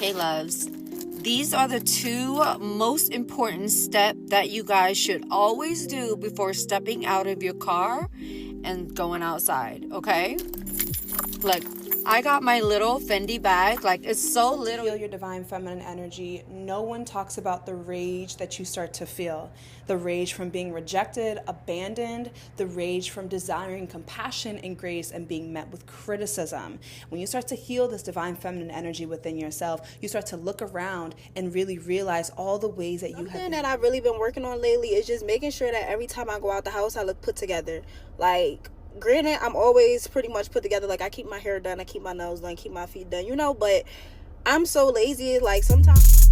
Okay, loves. These are the two most important steps that you guys should always do before stepping out of your car and going outside, okay? Like, I got my little Fendi bag. Like, it's so little. Feel your divine feminine energy. No one talks about the rage that you start to feel. The rage from being rejected, abandoned, the rage from desiring compassion and grace and being met with criticism. When you start to heal this divine feminine energy within yourself, you start to look around and really realize all the ways that you have. Something that I've really been working on lately is just making sure that every time I go out the house, I look put together. Like, granted, I'm always pretty much put together. Like, I keep my hair done, I keep my nails done, keep my feet done, you know, but I'm so lazy. Like, sometimes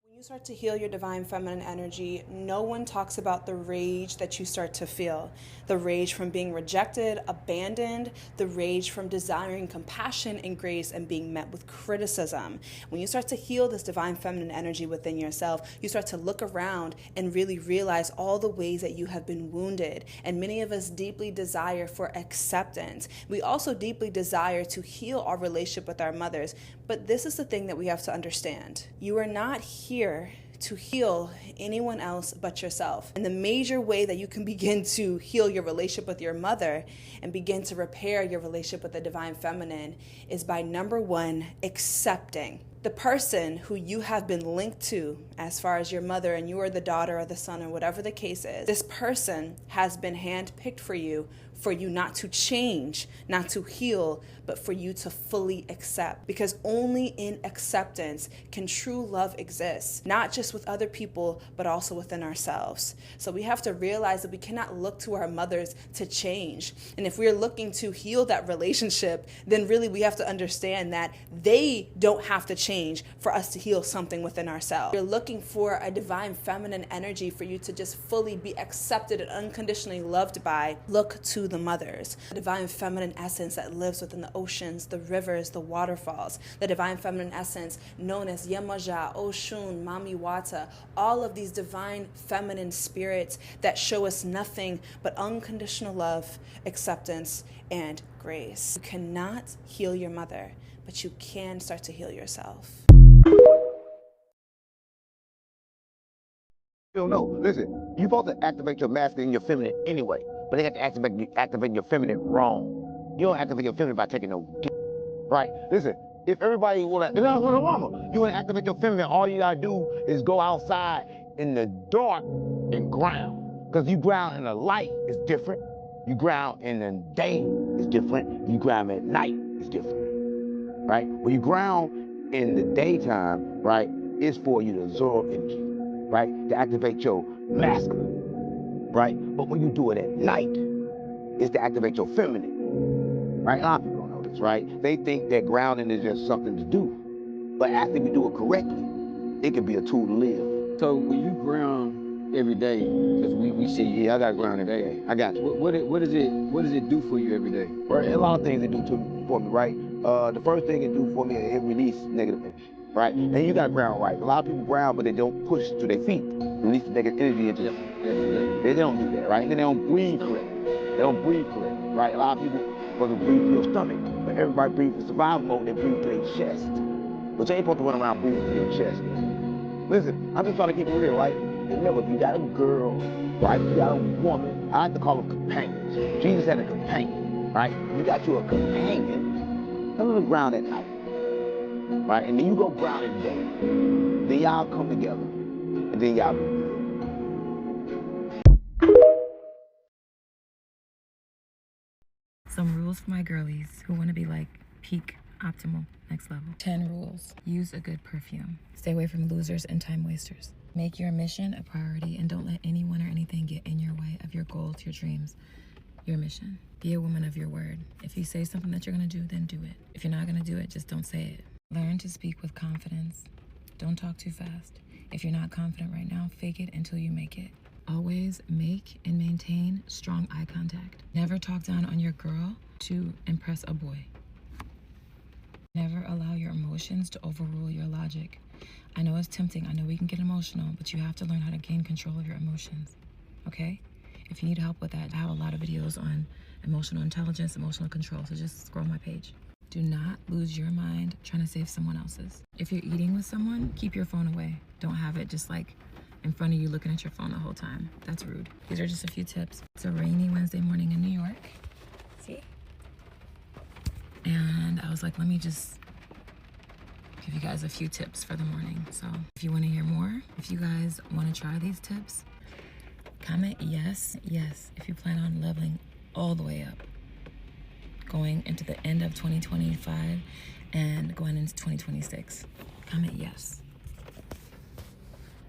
when you start to heal your divine feminine energy, no one talks about the rage that you start to feel. The rage from being rejected, abandoned, the rage from desiring compassion and grace and being met with criticism. When you start to heal this divine feminine energy within yourself, you start to look around and really realize all the ways that you have been wounded. And many of us deeply desire for acceptance. We also deeply desire to heal our relationship with our mothers. But this is the thing that we have to understand. You are not here to heal anyone else but yourself. And the major way that you can begin to heal your relationship with your mother and begin to repair your relationship with the divine feminine is by, number one, accepting the person who you have been linked to as far as your mother, and you are the daughter or the son or whatever the case is. This person has been handpicked for you not to change, not to heal, but for you to fully accept. Because only in acceptance can true love exist, not just with other people, but also within ourselves. So we have to realize that we cannot look to our mothers to change. And if we're looking to heal that relationship, then really we have to understand that they don't have to change for us to heal something within ourselves. You're looking for a divine feminine energy for you to just fully be accepted and unconditionally loved by. Look to the mothers, the divine feminine essence that lives within the oceans, the rivers, the waterfalls, the divine feminine essence known as Yemaja, Oshun, Mami Wata, all of these divine feminine spirits that show us nothing but unconditional love, acceptance, and grace. You cannot heal your mother, but you can start to heal yourself. No, listen, you're supposed to activate your masculine and your feminine anyway, but they have to activate your feminine wrong. You don't activate your feminine by taking no dick, right? Listen, if everybody want to, you want to activate your feminine, all you gotta do is go outside in the dark and ground. Because you ground in the light is different. You ground in the day is different. You ground at night is different, right? When you ground in the daytime, right, it's for you to absorb energy, right? To activate your masculine, right? But when you do it at night, it's to activate your feminine, right? A lot of people don't know this, right? They think that grounding is just something to do. But after you do it correctly, it can be a tool to live. So when you ground every day, because we see, Yeah, I got ground today. I got you. what does it do for you every day? Right? A lot of things it do for me, right? The first thing it do for me is it release negative energy, right? And you got ground right. A lot of people ground, but they don't push to their feet, release the negative energy into them. They don't do that, right? Then they don't breathe correctly. They don't breathe correctly, right? A lot of people supposed to breathe through your stomach, but everybody breathes in survival mode. They breathe through their chest, but you ain't supposed to run breathing through your chest. Listen, I'm just trying to keep it real, right? Remember, if you got a girl right? You got a woman. I like to call them companions. Jesus had a companion, right? You got you a companion. Come to the ground at night, right? And then you go ground in the day. Then y'all come together, and then y'all be good. Some rules for my girlies who want to be like peak, optimal, next level. 10 rules. Use a good perfume. Stay away from losers and time wasters. Make your mission a priority and don't let anyone or anything get in your way of your goals, your dreams, your mission. Be a woman of your word. If you say something that you're going to do, then do it. If you're not going to do it, just don't say it. Learn to speak with confidence. Don't talk too fast. If you're not confident right now, fake it until you make it. Always make and maintain strong eye contact. Never talk down on your girl to impress a boy. Never allow your emotions to overrule your logic. I know it's tempting. I know we can get emotional, but you have to learn how to gain control of your emotions. Okay? If you need help with that, I have a lot of videos on emotional intelligence, emotional control, so just scroll my page. Do not lose your mind trying to save someone else's. If you're eating with someone, keep your phone away. Don't have it just like in front of you looking at your phone the whole time. That's rude. These are just a few tips. It's a rainy Wednesday morning in New York. See? And I was like, let me just give you guys a few tips for the morning. So if you want to hear more, if you guys want to try these tips, comment yes, yes, if you plan on leveling all the way up, going into the end of 2025 and going into 2026. Comment yes.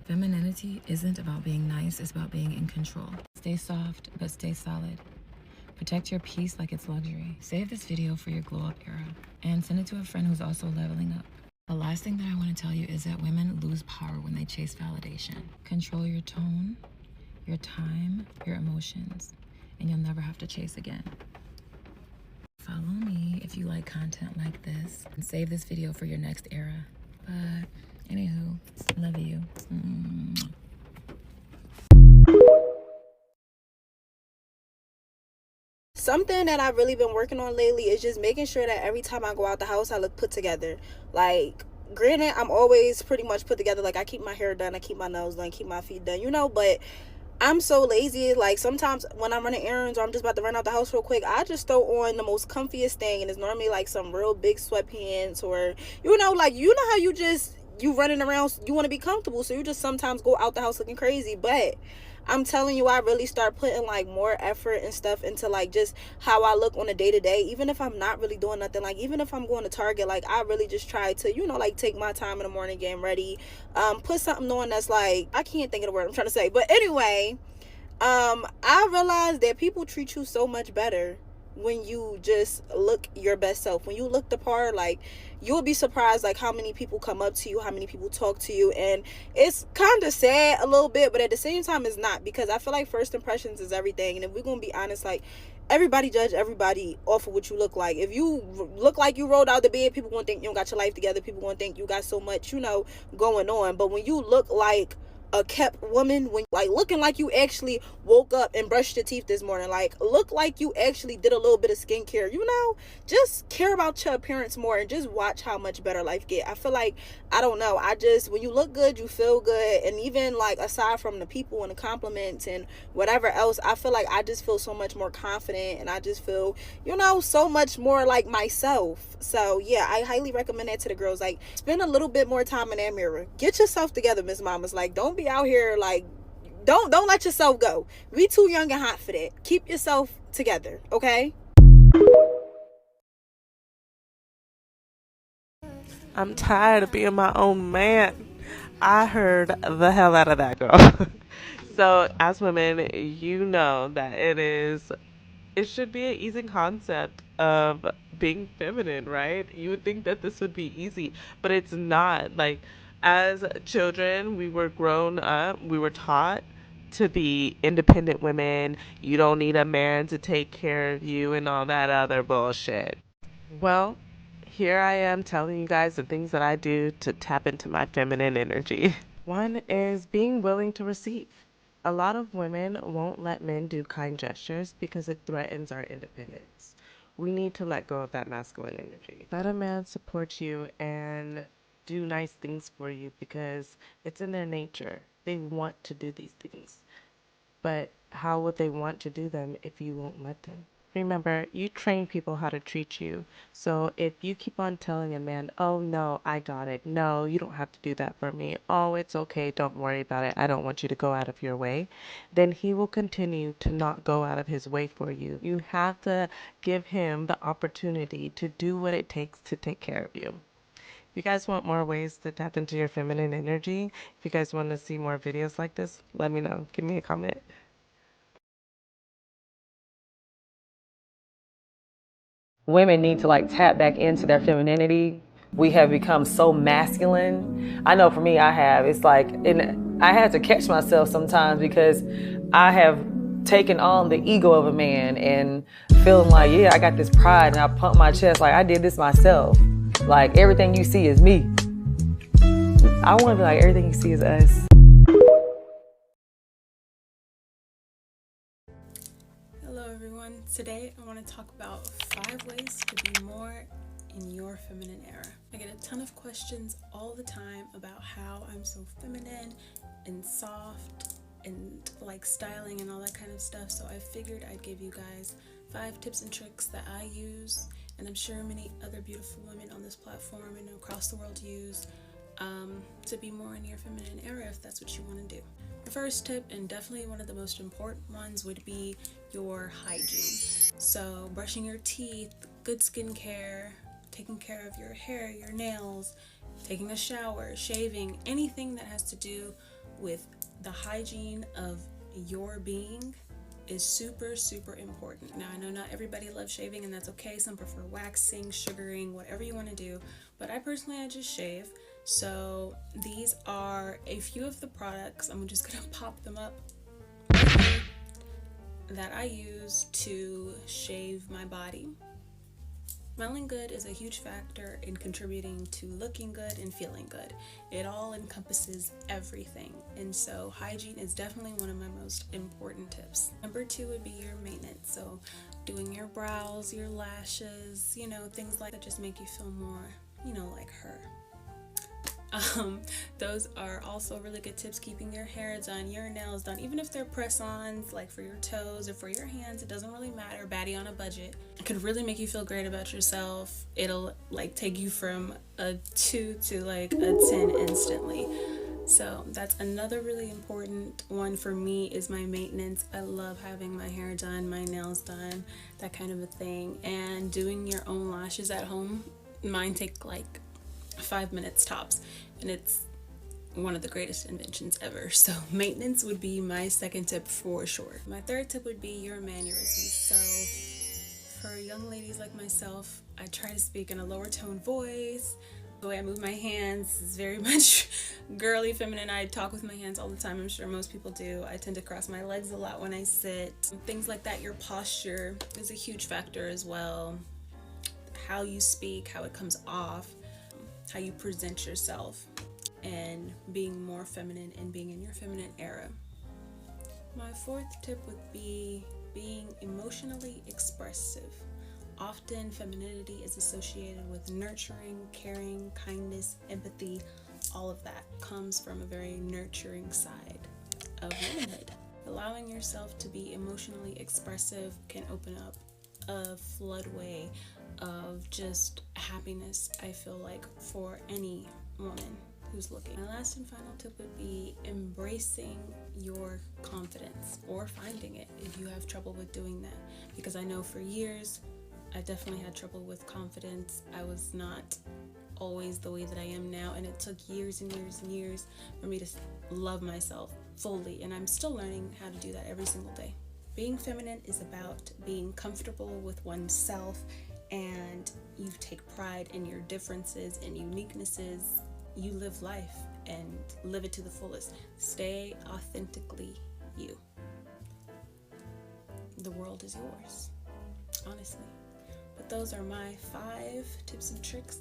Femininity isn't about being nice, it's about being in control. Stay soft, but stay solid. Protect your peace like it's luxury. Save this video for your glow up era and send it to a friend who's also leveling up. The last thing that I want to tell you is that women lose power when they chase validation. Control your tone, your time, your emotions, and you'll never have to chase again. Follow me if you like content like this and save this video for your next era. But anywho, love you. Something that I've really been working on lately is just making sure that every time I go out the house, I look put together. Like, granted, I'm always pretty much put together. Like, I keep my hair done, I keep my nails done, keep my feet done, but I'm so lazy. Like, sometimes when I'm running errands or I'm just about to run out the house real quick, I just throw on the most comfiest thing, and it's normally like some real big sweatpants or, like, how you running around, you want to be comfortable, so you just sometimes go out the house looking crazy. But I'm telling you, I really start putting like more effort and stuff into like just how I look on a day-to-day, even if I'm not really doing nothing. Like, even if I'm going to Target, like, I really just try to like take my time in the morning getting ready, put something on that's like, I can't think of the word I'm trying to say, but anyway, I realized that people treat you so much better when you just look your best self, when you look the part. Like, you'll be surprised like how many people come up to you, how many people talk to you, and it's kind of sad a little bit, but at the same time it's not, because I feel like first impressions is everything. And if we're gonna be honest, like, everybody judge everybody off of what you look like. If you look like you rolled out the bed, people gonna think you don't got your life together, people gonna think you got so much going on. But when you look like a kept woman, when like looking like you actually woke up and brushed your teeth this morning, like look like you actually did a little bit of skincare, just care about your appearance more and just watch how much better life get. I feel like, I don't know, when you look good, you feel good. And even like aside from the people and the compliments and whatever else, I feel like I just feel so much more confident, and I just feel so much more like myself. So yeah, I highly recommend that to the girls. Like, spend a little bit more time in that mirror, get yourself together, Miss Mamas. Like, don't be out here like, don't let yourself go. We too young and hot for that. Keep yourself together, okay? I'm tired of being my own man. I heard the hell out of that, girl. So, as women, you know that it should be an easy concept of being feminine, right? You would think that this would be easy, but it's not. Like, as children, we were grown up, we were taught to be independent women. You don't need a man to take care of you and all that other bullshit. Well, here I am telling you guys the things that I do to tap into my feminine energy. One is being willing to receive. A lot of women won't let men do kind gestures because it threatens our independence. We need to let go of that masculine energy. Let a man support you and do nice things for you because it's in their nature. They want to do these things. but how would they want to do them if you won't let them? Remember, you train people how to treat you. So if you keep on telling a man, oh no, I got it. No, you don't have to do that for me. Oh, it's okay. Don't worry about it. I don't want you to go out of your way. Then he will continue to not go out of his way for you. You have to give him the opportunity to do what it takes to take care of you. If you guys want more ways to tap into your feminine energy, if you guys want to see more videos like this, let me know. Give me a comment. Women need to like tap back into their femininity. We have become so masculine. I know for me, I have. It's like, and I had to catch myself sometimes because I have taken on the ego of a man and feeling like, yeah, I got this pride, and I pump my chest like I did this myself. Like everything you see is me. I want to be like everything you see is us. Hello everyone. Today I want to talk about 5 ways to be more in your feminine era. I get a ton of questions all the time about how I'm so feminine and soft and like styling and all that kind of stuff. So I figured I'd give you guys 5 tips and tricks that I use, and I'm sure many other beautiful women on this platform and across the world use to be more in your feminine era if that's what you want to do. The first tip, and definitely one of the most important ones, would be your hygiene. So brushing your teeth, good skincare, taking care of your hair, your nails, taking a shower, shaving, anything that has to do with the hygiene of your being is super, super important. Now, I know not everybody loves shaving, and that's okay. Some prefer waxing, sugaring, whatever you want to do. But I just shave. So these are a few of the products. I'm just going to pop them up that I use to shave my body. Smelling good is a huge factor in contributing to looking good and feeling good. It all encompasses everything, and so hygiene is definitely one of my most important tips. Number 2 would be your maintenance. So doing your brows, your lashes, things like that just make you feel more, like her. Those are also really good tips. Keeping your hair done, your nails done, even if they're press-ons, like for your toes or for your hands, it doesn't really matter. Baddie on a budget. It could really make you feel great about yourself. It'll like take you from a 2 to like a 10 instantly. So that's another really important one for me, is my maintenance. I love having my hair done, my nails done, that kind of a thing. And doing your own lashes at home. Mine take like 5 minutes tops, and it's one of the greatest inventions ever. So maintenance would be my second tip for sure. My third tip would be your mannerisms. So for young ladies like myself, I try to speak in a lower tone voice. The way I move my hands is very much girly, feminine. I talk with my hands all the time. I'm sure most people do. I tend to cross my legs a lot when I sit. Things like that. Your posture is a huge factor as well. How you speak, how it comes off, how you present yourself, and being more feminine and being in your feminine era. My fourth tip would be being emotionally expressive. Often femininity is associated with nurturing, caring, kindness, empathy. All of that comes from a very nurturing side of womanhood. Allowing yourself to be emotionally expressive can open up a floodway of just happiness, I feel like, for any woman who's looking. My last and final tip would be embracing your confidence, or finding it if you have trouble with doing that. Because I know for years, I definitely had trouble with confidence. I was not always the way that I am now, and it took years and years and years for me to love myself fully, and I'm still learning how to do that every single day. Being feminine is about being comfortable with oneself, and you take pride in your differences and uniquenesses. You live life and live it to the fullest. Stay authentically you. The world is yours, honestly. But those are my 5 tips and tricks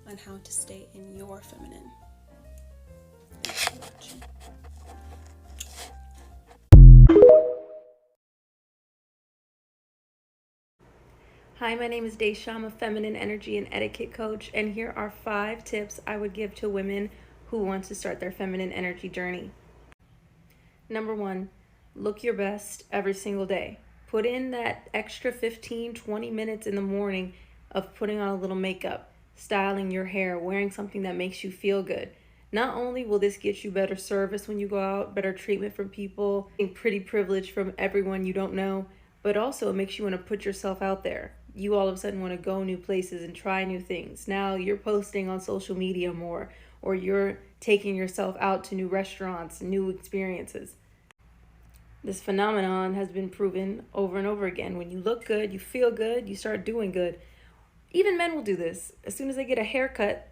on how to stay in your feminine. Thanks for watching. Hi, my name is Daisha. I'm a feminine energy and etiquette coach, and here are 5 tips I would give to women who want to start their feminine energy journey. Number 1, look your best every single day. Put in that extra 15-20 minutes in the morning of putting on a little makeup, styling your hair, wearing something that makes you feel good. Not only will this get you better service when you go out, better treatment from people, being pretty privileged from everyone you don't know, but also it makes you want to put yourself out there. You all of a sudden want to go new places and try new things. Now you're posting on social media more, or you're taking yourself out to new restaurants, new experiences. This phenomenon has been proven over and over again. When you look good, you feel good, you start doing good. Even men will do this. As soon as they get a haircut,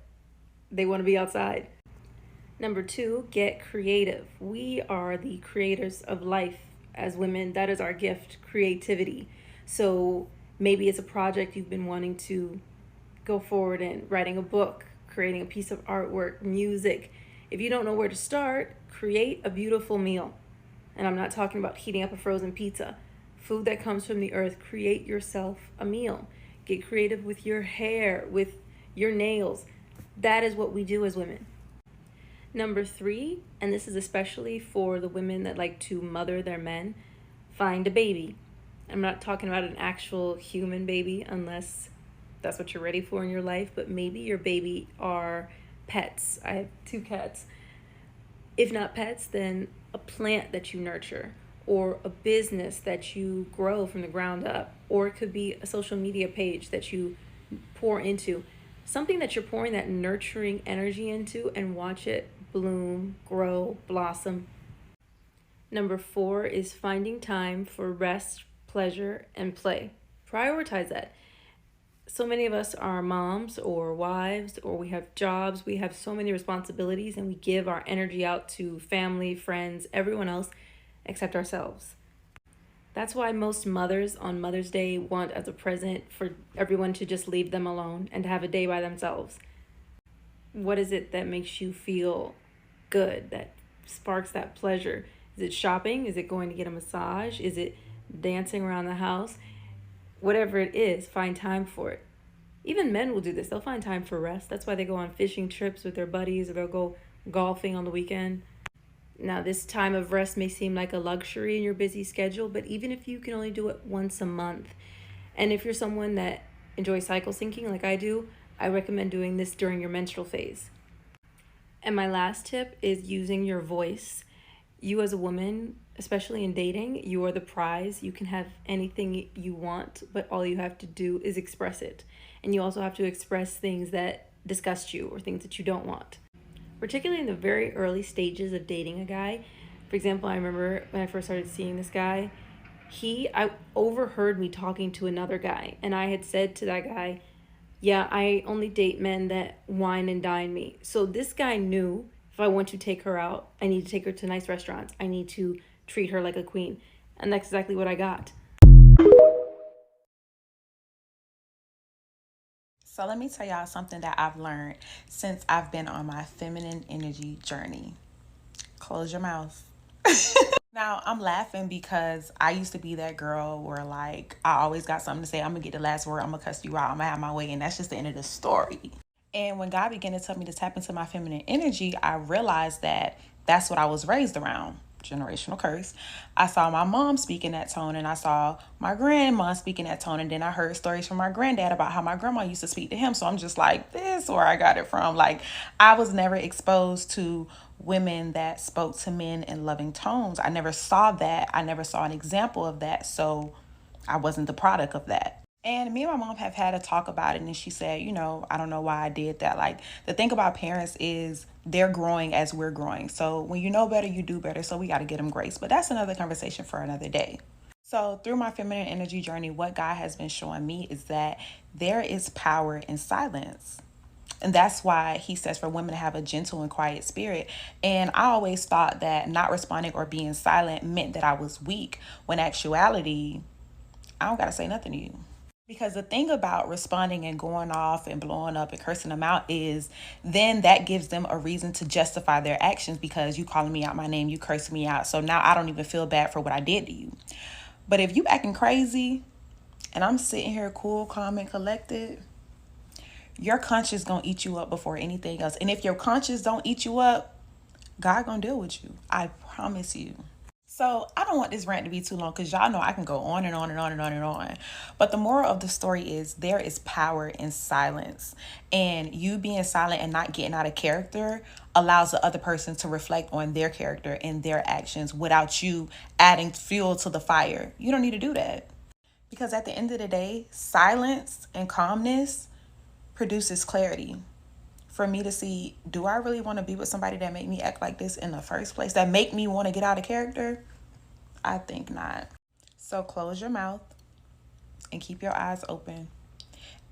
they want to be outside. Number 2, get creative. We are the creators of life as women. That is our gift, creativity. So maybe it's a project you've been wanting to go forward in, writing a book, creating a piece of artwork, music. If you don't know where to start, create a beautiful meal. And I'm not talking about heating up a frozen pizza. Food that comes from the earth. Create yourself a meal. Get creative with your hair, with your nails. That is what we do as women. Number 3, and this is especially for the women that like to mother their men, find a baby. I'm not talking about an actual human baby unless that's what you're ready for in your life, but maybe your baby are pets. I have 2 cats. If not pets, then a plant that you nurture, or a business that you grow from the ground up, or it could be a social media page that you pour into. Something that you're pouring that nurturing energy into and watch it bloom, grow, blossom. Number 4 is finding time for rest, pleasure, and play. Prioritize that. So many of us are moms or wives, or we have jobs, we have so many responsibilities, and we give our energy out to family, friends, everyone else except ourselves. That's why most mothers on Mother's Day want as a present for everyone to just leave them alone and to have a day by themselves. What is it that makes you feel good, that sparks that pleasure? Is it shopping? Is it going to get a massage? Is it dancing around the house? Whatever it is, find time for it. Even men will do this. They'll find time for rest. That's why they go on fishing trips with their buddies, or they'll go golfing on the weekend. Now, this time of rest may seem like a luxury in your busy schedule, but even if you can only do it once a month, and if you're someone that enjoys cycle syncing like I do, I recommend doing this during your menstrual phase. And my last tip is using your voice. You as a woman, especially in dating, you are the prize. You can have anything you want, but all you have to do is express it. And you also have to express things that disgust you or things that you don't want. Particularly in the very early stages of dating a guy. For example, I remember when I first started seeing this guy, I overheard me talking to another guy, and I had said to that guy, yeah, I only date men that wine and dine me. So this guy knew if I want to take her out, I need to take her to nice restaurants. I need to treat her like a queen. And that's exactly what I got. So let me tell y'all something that I've learned since I've been on my feminine energy journey. Close your mouth. Now, I'm laughing because I used to be that girl where, like, I always got something to say. I'm going to get the last word. I'm going to cuss you out. I'm going to have my way. And that's just the end of the story. And when God began to tell me to tap into my feminine energy, I realized that that's what I was raised around. Generational curse. I saw my mom speak in that tone, and I saw my grandma speak in that tone, and then I heard stories from my granddad about how my grandma used to speak to him. So I'm just like, this is where I got it from. Like, I was never exposed to women that spoke to men in loving tones. I never saw that. I never saw an example of that. So I wasn't the product of that. And me and my mom have had a talk about it, and she said, you know, I don't know why I did that. Like, the thing about parents is they're growing as we're growing. So when you know better, you do better. So we got to get them grace. But that's another conversation for another day. So through my feminine energy journey, what God has been showing me is that there is power in silence. And that's why he says for women to have a gentle and quiet spirit. And I always thought that not responding or being silent meant that I was weak, when actuality, I don't got to say nothing to you. Because the thing about responding and going off and blowing up and cursing them out is then that gives them a reason to justify their actions, because you calling me out my name, you cursing me out. So now I don't even feel bad for what I did to you. But if you acting crazy and I'm sitting here cool, calm, and collected, your conscience gonna eat you up before anything else. And if your conscience don't eat you up, God gonna deal with you. I promise you. So I don't want this rant to be too long because y'all know I can go on and on and on and on and on. But the moral of the story is there is power in silence. And you being silent and not getting out of character allows the other person to reflect on their character and their actions without you adding fuel to the fire. You don't need to do that. Because at the end of the day, silence and calmness produces clarity. For me to see, do I really want to be with somebody that make me act like this in the first place? That make me want to get out of character? I think not. So close your mouth and keep your eyes open.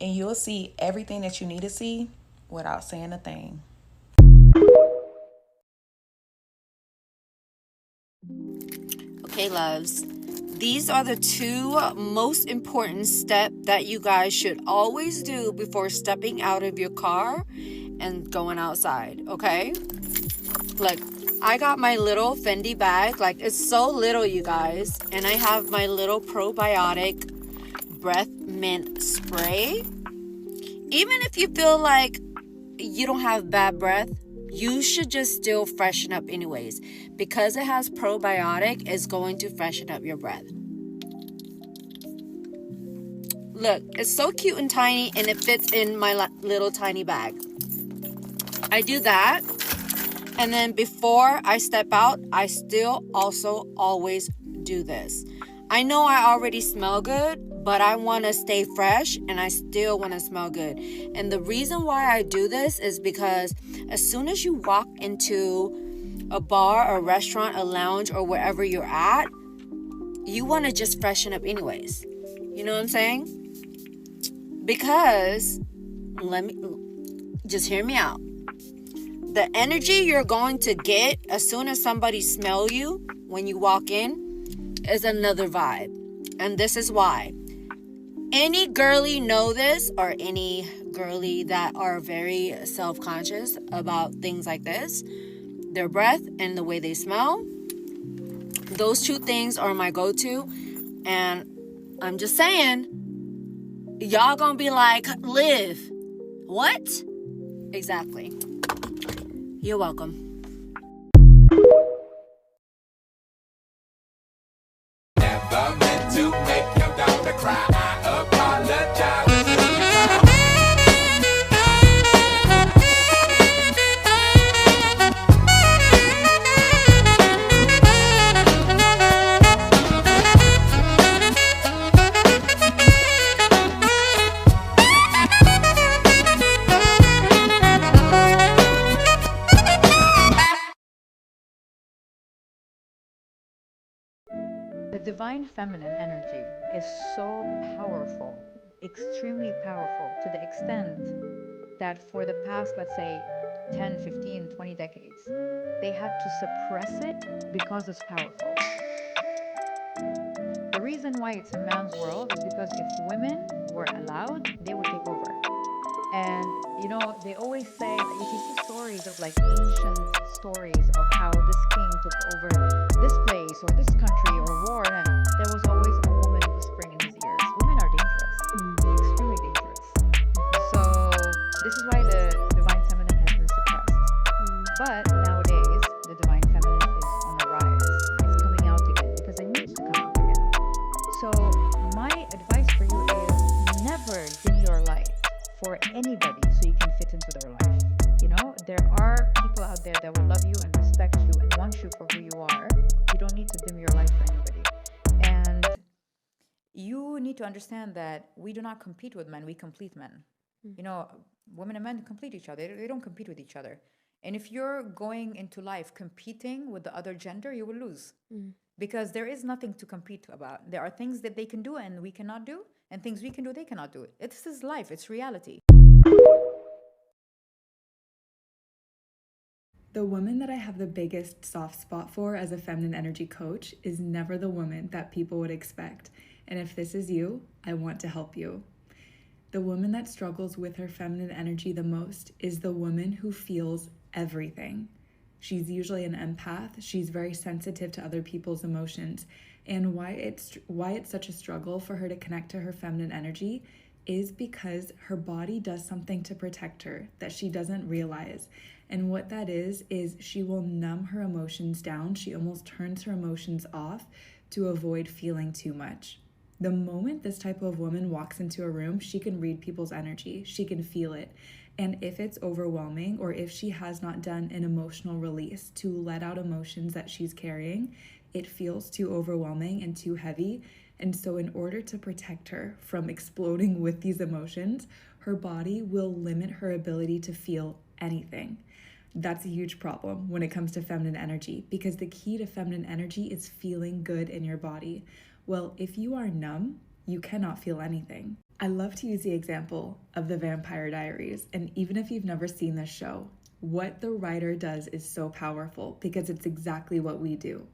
And you'll see everything that you need to see without saying a thing. Okay, loves. These are the two most important steps that you guys should always do before stepping out of your car and going outside, okay? Look, I got my little Fendi bag. Like, it's so little, you guys. And I have my little probiotic breath mint spray. Even if you feel like you don't have bad breath, you should just still freshen up anyways. Because it has probiotic, it's going to freshen up your breath. Look, it's so cute and tiny, and it fits in my little tiny bag. I do that. And then before I step out, I still also always do this. I know I already smell good, but I want to stay fresh and I still want to smell good. And the reason why I do this is because as soon as you walk into a bar, a restaurant, a lounge, or wherever you're at, you want to just freshen up anyways. You know what I'm saying? Because, just hear me out. The energy you're going to get as soon as somebody smells you when you walk in is another vibe. And this is why. Any girly know this, or any girly that are very self-conscious about things like this, their breath and the way they smell, those two things are my go-to. And I'm just saying, y'all gonna be like, Liv, what? Exactly. You're welcome. Never meant to make your daughter cry. I apologize. The divine feminine energy is so powerful, extremely powerful, to the extent that for the past, let's say, 10, 15, 20 decades, they had to suppress it because it's powerful. The reason why it's a man's world is because if women were allowed, they would take over. And, you know, they always say, if you see stories of like ancient stories of how this king took over this place or this country or war, there was always a woman whispering in his ears. Women are dangerous, extremely dangerous. So this is why the divine feminine has been suppressed. But nowadays, the divine feminine is on the rise. It's coming out again because it needs to come out again. So my advice for you is never dim your light for anybody so you can fit into their life. You know, there are people out there that will love you and respect you and want you for who you are. You don't need to dim your light for anybody. And you need to understand that we do not compete with men, we complete men. You know, women and men complete each other. They don't compete with each other. And if you're going into life competing with the other gender, you will lose. Because there is nothing to compete about. There are things that they can do and we cannot do, and things we can do, they cannot do. This is life, it's reality. The woman that I have the biggest soft spot for as a feminine energy coach is never the woman that people would expect. And if this is you, I want to help you. The woman that struggles with her feminine energy the most is the woman who feels everything. She's usually an empath. She's very sensitive to other people's emotions. And why it's such a struggle for her to connect to her feminine energy is because her body does something to protect her that she doesn't realize. And what that is she will numb her emotions down. She almost turns her emotions off to avoid feeling too much. The moment this type of woman walks into a room, she can read people's energy. She can feel it. And if it's overwhelming, or if she has not done an emotional release to let out emotions that she's carrying, it feels too overwhelming and too heavy. And so in order to protect her from exploding with these emotions, her body will limit her ability to feel anything. That's a huge problem when it comes to feminine energy, because the key to feminine energy is feeling good in your body. Well, if you are numb, you cannot feel anything. I love to use the example of The Vampire Diaries, and even if you've never seen this show, what the writer does is so powerful because it's exactly what we do.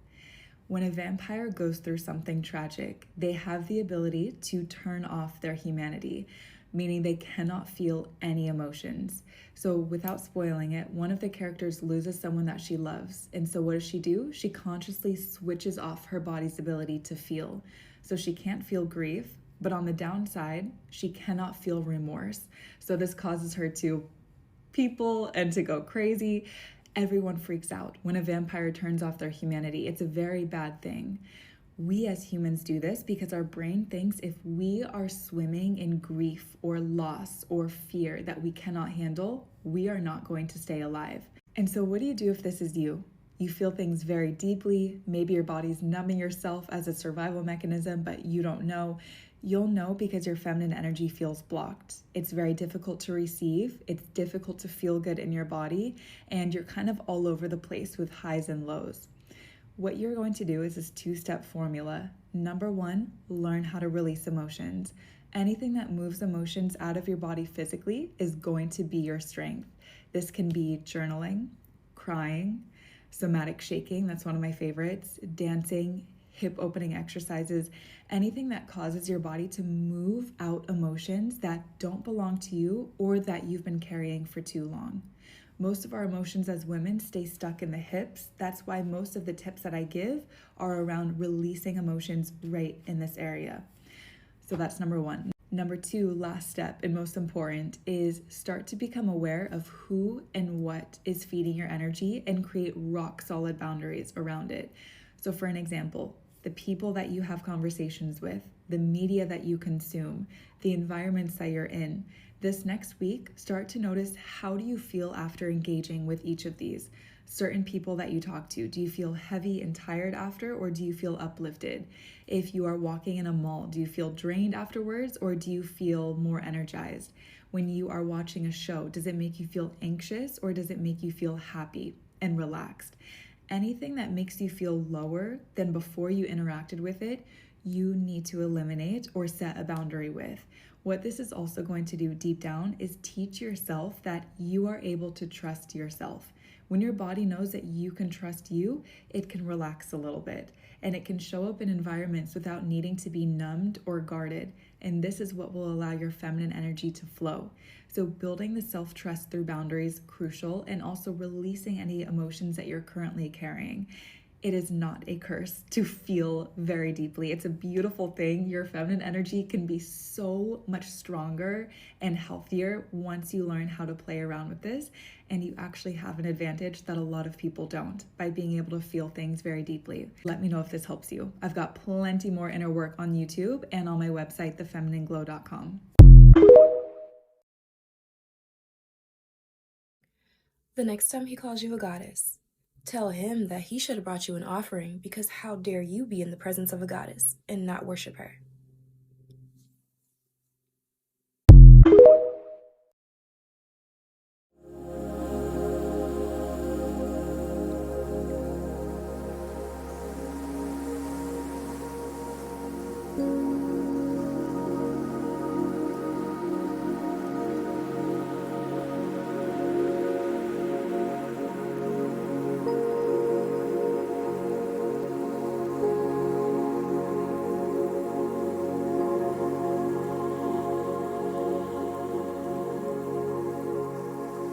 When a vampire goes through something tragic, they have the ability to turn off their humanity, meaning they cannot feel any emotions. So without spoiling it, one of the characters loses someone that she loves. And so what does she do? She consciously switches off her body's ability to feel. So she can't feel grief, but on the downside, she cannot feel remorse. So this causes her to people and to go crazy. Everyone freaks out when a vampire turns off their humanity. It's a very bad thing. We as humans do this because our brain thinks if we are swimming in grief or loss or fear that we cannot handle, we are not going to stay alive. And so what do you do if this is you? You feel things very deeply. Maybe your body's numbing yourself as a survival mechanism, but you don't know. You'll know because your feminine energy feels blocked. It's very difficult to receive. It's difficult to feel good in your body, and you're kind of all over the place with highs and lows. What you're going to do is this 2-step formula. Number 1, learn how to release emotions. Anything that moves emotions out of your body physically is going to be your strength. This can be journaling, crying, somatic shaking, that's one of my favorites, dancing, hip opening exercises, anything that causes your body to move out emotions that don't belong to you or that you've been carrying for too long. Most of our emotions as women stay stuck in the hips. That's why most of the tips that I give are around releasing emotions right in this area. So that's number 1. Number 2, last step and most important, is start to become aware of who and what is feeding your energy and create rock solid boundaries around it. So for an example, the people that you have conversations with, the media that you consume, the environments that you're in. This next week, start to notice, how do you feel after engaging with each of these? Certain people that you talk to, do you feel heavy and tired after, or do you feel uplifted? If you are walking in a mall, do you feel drained afterwards, or do you feel more energized? When you are watching a show, does it make you feel anxious, or does it make you feel happy and relaxed? Anything that makes you feel lower than before you interacted with it, you need to eliminate or set a boundary with. What this is also going to do deep down is teach yourself that you are able to trust yourself. When your body knows that you can trust you, it can relax a little bit, and it can show up in environments without needing to be numbed or guarded. And this is what will allow your feminine energy to flow. So building the self-trust through boundaries, crucial, and also releasing any emotions that you're currently carrying. It is not a curse to feel very deeply. It's a beautiful thing. Your feminine energy can be so much stronger and healthier once you learn how to play around with this. And you actually have an advantage that a lot of people don't by being able to feel things very deeply. Let me know if this helps you. I've got plenty more inner work on YouTube and on my website, thefeminineglow.com. The next time he calls you a goddess, tell him that he should have brought you an offering, because how dare you be in the presence of a goddess and not worship her?